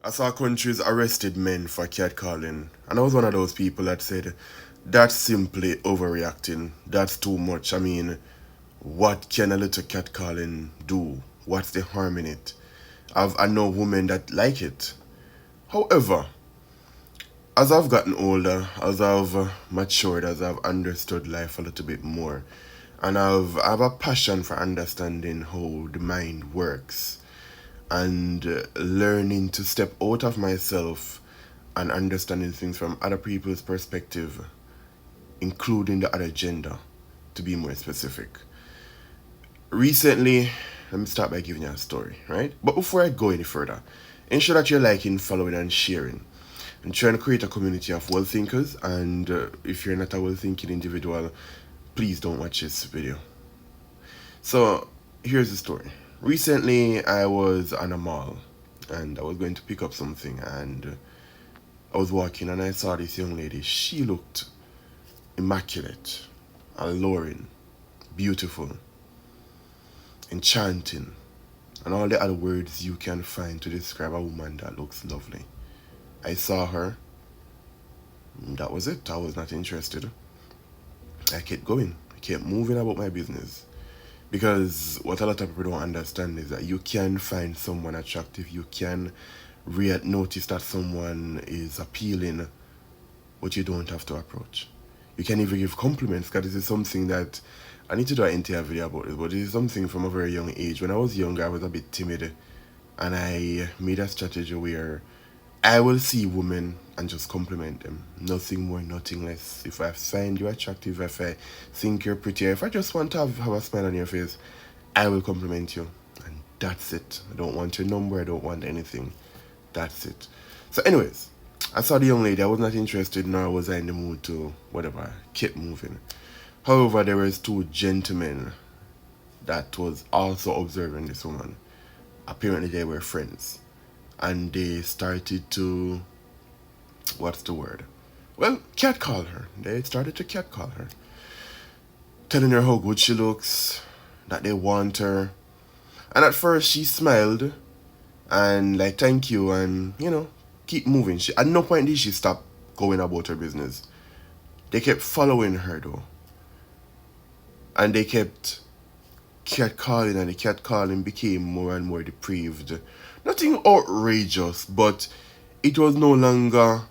I saw countries arrested men for catcalling, and I was one of those people that said, that's simply overreacting. That's too much. I mean, what can a little catcalling do? What's the harm in it? I know women that like it. However, as I've gotten older, as I've matured, as I've understood life a little bit more, and I have a passion for understanding how the mind works and learning to step out of myself and understanding things from other people's perspective, including the other gender, to be more specific. Recently, let me start by giving you a story, right? But before I go any further, ensure that you're liking, following, and sharing. I'm trying to create a community of well thinkers, and if you're not a well thinking individual, please don't watch this video. So, here's the story. Recently, I was on a mall and I was going to pick up something, and I was walking and I saw this young lady. She looked immaculate, alluring, beautiful, enchanting, and all the other words you can find to describe a woman that looks lovely. I saw her. That was it. I was not interested. I kept going. I kept moving about my business. Because what a lot of people don't understand is that you can find someone attractive. You can notice that someone is appealing, but you don't have to approach. You can even give compliments, because this is something that I need to do an entire video about it, but this is something from a very young age. When I was younger, I was a bit timid, and I made a strategy where I will see women and just compliment them. Nothing more, nothing less. If I find you attractive, if I think you're pretty, if I just want to have a smile on your face, I will compliment you. And that's it. I don't want your number, I don't want anything. That's it. So anyways, I saw the young lady. I was not interested, nor was I in the mood to whatever. I kept moving. However, there was two gentlemen that was also observing this woman. Apparently they were friends. And they started to, what's the word? Well, catcall her. They started to catcall her. Telling her how good she looks, that they want her. And at first she smiled and like thank you and keep moving. At no point did she stop going about her business. They kept following her though. And they kept catcalling, and the catcalling became more and more depraved. Nothing outrageous, but it was no longer,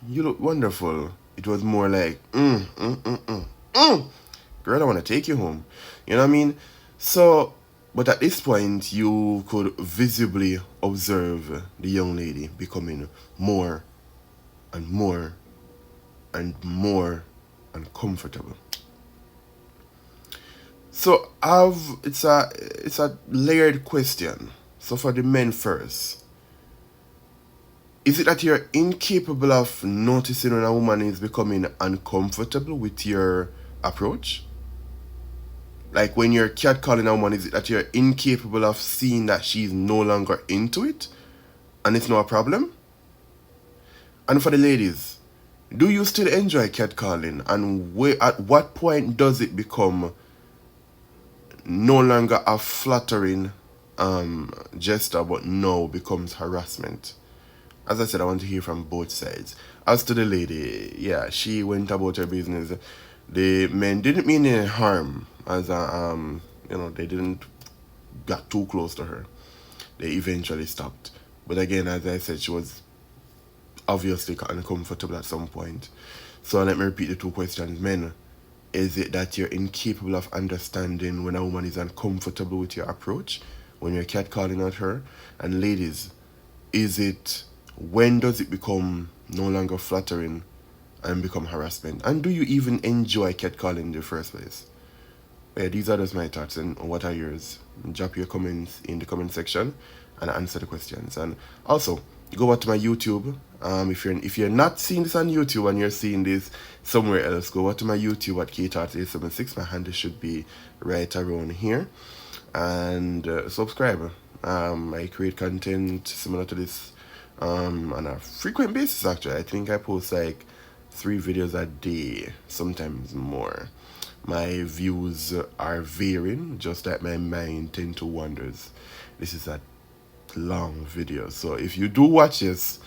you look wonderful. It was more like, girl, I want to take you home. You know what I mean? So, but at this point, you could visibly observe the young lady becoming more and more and more uncomfortable. So it's a layered question. So for the men first, is it that you're incapable of noticing when a woman is becoming uncomfortable with your approach? Like when you're catcalling a woman, is it that you're incapable of seeing that she's no longer into it and it's not a problem? And for the ladies, do you still enjoy catcalling, and at what point does it become no longer a flattering gesture, but now becomes harassment? As I said, I want to hear from both sides. As to the lady, yeah, she went about her business. The men didn't mean any harm, as they didn't get too close to her. They eventually stopped. But again, as I said, she was obviously uncomfortable at some point. So let me repeat the two questions. Men, is it that you're incapable of understanding when a woman is uncomfortable with your approach, when you're catcalling at her? And ladies, is it, when does it become no longer flattering and become harassment? And do you even enjoy catcalling in the first place? Yeah, these are just my thoughts, and what are yours? Drop your comments in the comment section and answer the questions. And also, go back to my YouTube. If you're not seeing this on YouTube and you're seeing this somewhere else, go back to my YouTube at kthoughts876. My handle should be right around here. And subscribe. I create content similar to this on a frequent basis. Actually, I think I post like 3 videos a day, sometimes more. My views are varying, just like my mind tend to wanders. This is a long video. So if you do watch this,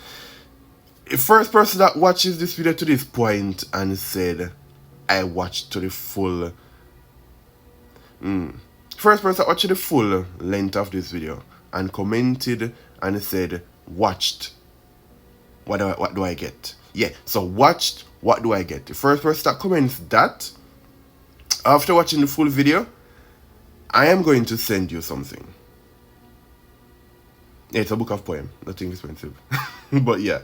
the first person that watches this video to this point and said, I watched to the full, first person that watched the full length of this video and commented and said, watched, what do I get? Yeah, so watched, what do I get? The first person that comments that, after watching the full video, I am going to send you something. Yeah, it's a book of poem, nothing expensive. But yeah,